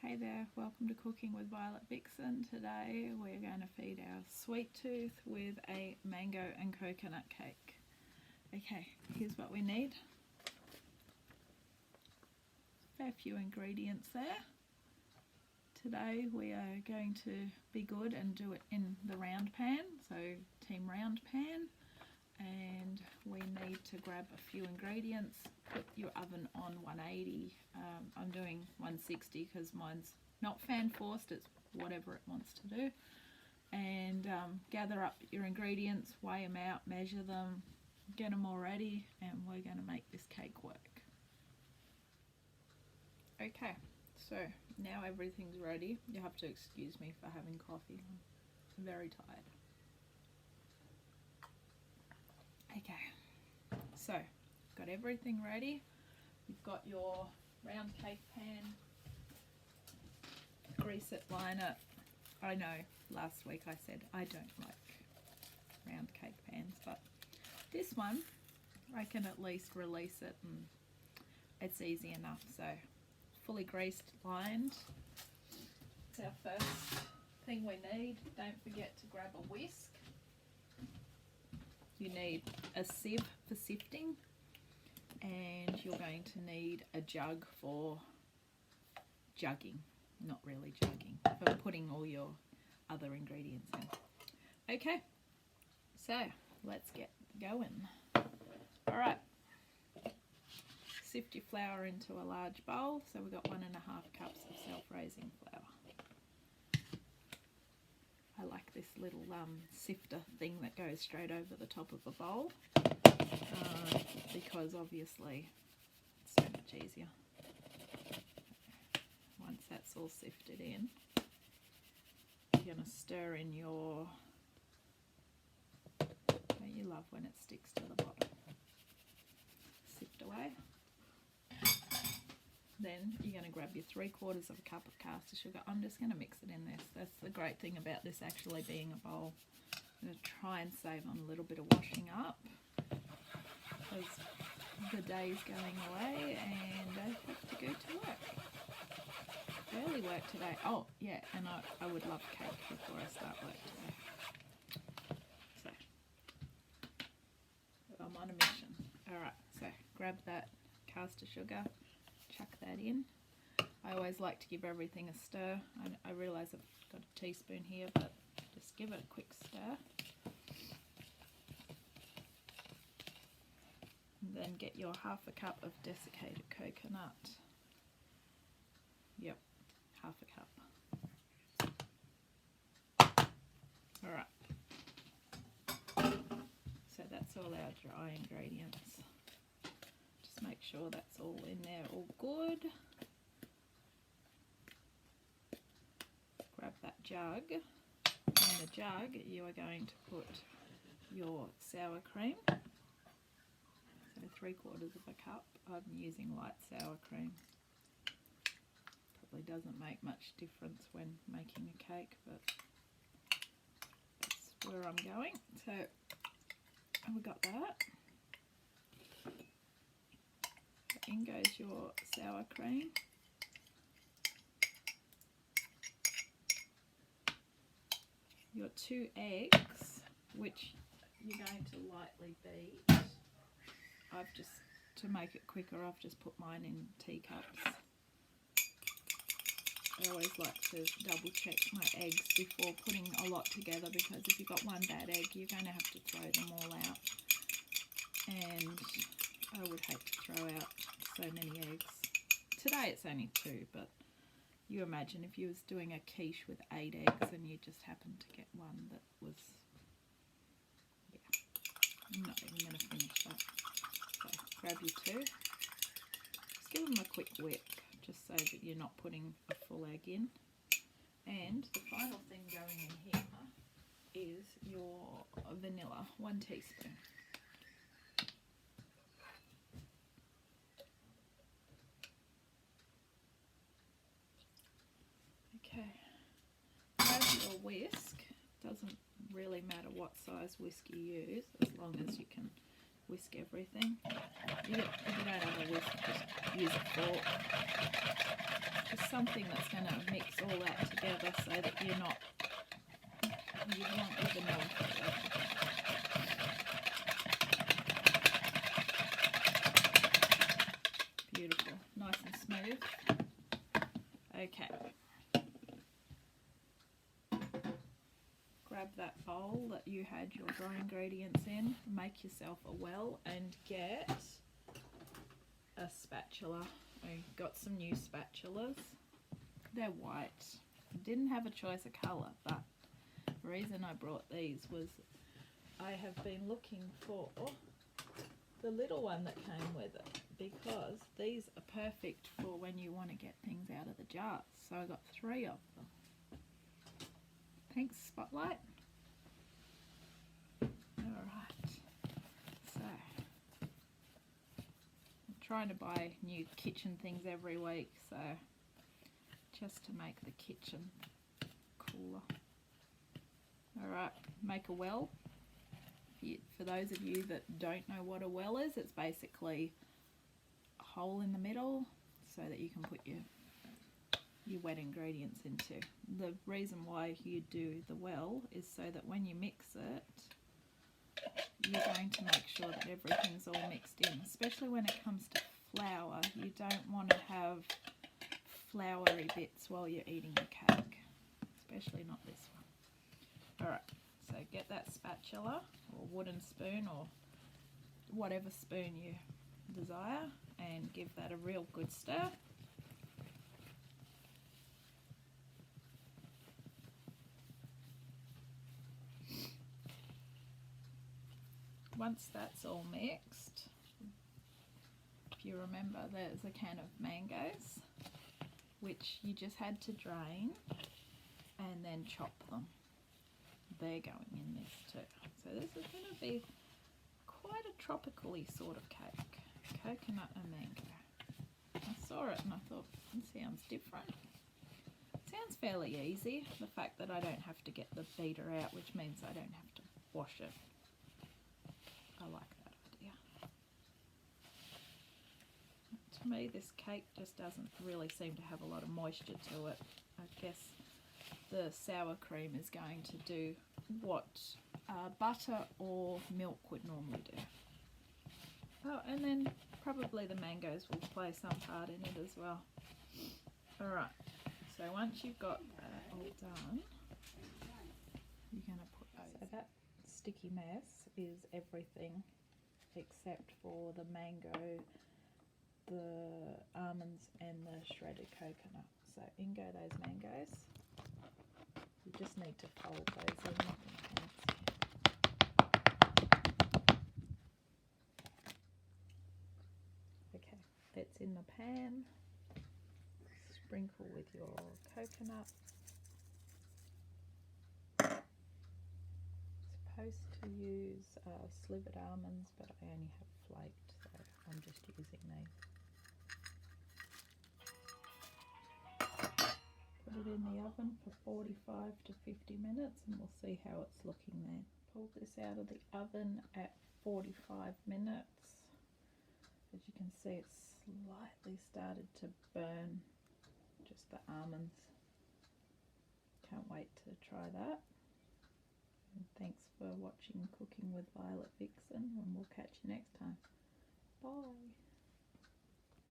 Hey there, welcome to Cooking with Violet Vixen. Today we're going to feed our sweet tooth with a mango and coconut cake. Okay, here's what we need. A fair few ingredients there. Today we are going to be good and do it in the round pan, so team round pan. And we need to grab a few ingredients. Put your oven on 180. I'm doing 160 because mine's not fan forced, it's whatever it wants to do. And gather up your ingredients, weigh them out, measure them, get them all ready, and we're going to make this cake work. Okay, so now everything's ready. You have to excuse me for having coffee. I'm very tired. Okay, so got everything ready. You've got your round cake pan. Grease it, line it. I know last week I said I don't like round cake pans, but this one I can at least release it and it's easy enough. So fully greased, lined. It's our first thing we need. Don't forget to grab a whisk. You need a sieve for sifting, and you're going to need a jug for jugging, not really jugging, for putting all your other ingredients in. Okay, so let's get going. Alright, sift your flour into a large bowl. So we've got 1.5 cups of self-raising flour. I like this little sifter thing that goes straight over the top of a bowl because obviously it's so much easier. Once that's all sifted in, you're going to stir in your, don't you love when it sticks to the bottom? Sift away. Then you're going to grab your 3/4 of a cup of caster sugar. I'm just going to mix it in this. That's the great thing about this actually being a bowl. I'm going to try and save on a little bit of washing up because the day's going away and I have to go to work. Early work today. Oh yeah, and I would love cake before I start work today. So I'm on a mission. Alright, so grab that caster sugar. Chuck that in. I always like to give everything a stir. I realise I've got a teaspoon here, but just give it a quick stir. And then get your 1/2 cup of desiccated coconut. Yep, 1/2 cup. Alright. So that's all our dry ingredients. Make sure that's all in there, all good. Grab that jug. In the jug you are going to put your sour cream. So 3/4 of a cup. I'm using light sour cream. Probably doesn't make much difference when making a cake, but that's where I'm going. So we got that. In goes your sour cream. Your 2 eggs, which you're going to lightly beat. I've just, to make it quicker, I've just put mine in teacups. I always like to double check my eggs before putting a lot together, because if you've got one bad egg, you're going to have to throw them all out. And I would hate to throw out so many eggs. Today it's only 2, but you imagine if you was doing a quiche with 8 eggs and you just happened to get one that was, yeah, I'm not even going to finish that. So grab your 2, just give them a quick whip, just so that you're not putting a full egg in. And the final thing going in here is your vanilla, 1 teaspoon. Your whisk, doesn't really matter what size whisk you use, as long as you can whisk everything. If you don't have a whisk, just use a fork. Just something that's going to mix all that together so that you won't even know if it's everything. Beautiful, nice and smooth. Okay. Grab that bowl that you had your dry ingredients in, make yourself a well and get a spatula. I got some new spatulas. They're white. Didn't have a choice of colour, but the reason I brought these was I have been looking for the little one that came with it, because these are perfect for when you want to get things out of the jars. So I got 3 of them. Thanks, Spotlight. Alright, so I'm trying to buy new kitchen things every week, so just to make the kitchen cooler. Alright, make a well. For those of you that don't know what a well is, it's basically a hole in the middle so that you can put your wet ingredients into. The reason why you do the well is so that when you mix it, you're going to make sure that everything's all mixed in, especially when it comes to flour. You don't want to have floury bits while you're eating your cake, especially not this one. Alright, so get that spatula or wooden spoon or whatever spoon you desire and give that a real good stir. Once that's all mixed, if you remember, there's a can of mangoes which you just had to drain and then chop them. They're going in this too. So this is going to be quite a tropical-y sort of cake. Coconut and mango. I saw it and I thought, it sounds different. Sounds fairly easy. The fact that I don't have to get the beater out, which means I don't have to wash it. I like that idea. To me, this cake just doesn't really seem to have a lot of moisture to it. I guess the sour cream is going to do what butter or milk would normally do. Oh, and then probably the mangoes will play some part in it as well. Alright, so once you've got that all done, you're going to put those. So that sticky mess is everything except for the mango, the almonds and the shredded coconut. So in go those mangoes. You just need to fold those in, nothing fancy. Okay, that's in the pan. Sprinkle with your coconut. Supposed to use slivered almonds, but I only have flaked, so I'm just using these. Put it in the oven for 45 to 50 minutes and we'll see how it's looking then. Pulled this out of the oven at 45 minutes. As you can see, it's slightly started to burn, just the almonds. Can't wait to try that. And thanks for watching Cooking with Violet Vixen, and we'll catch you next time. Bye.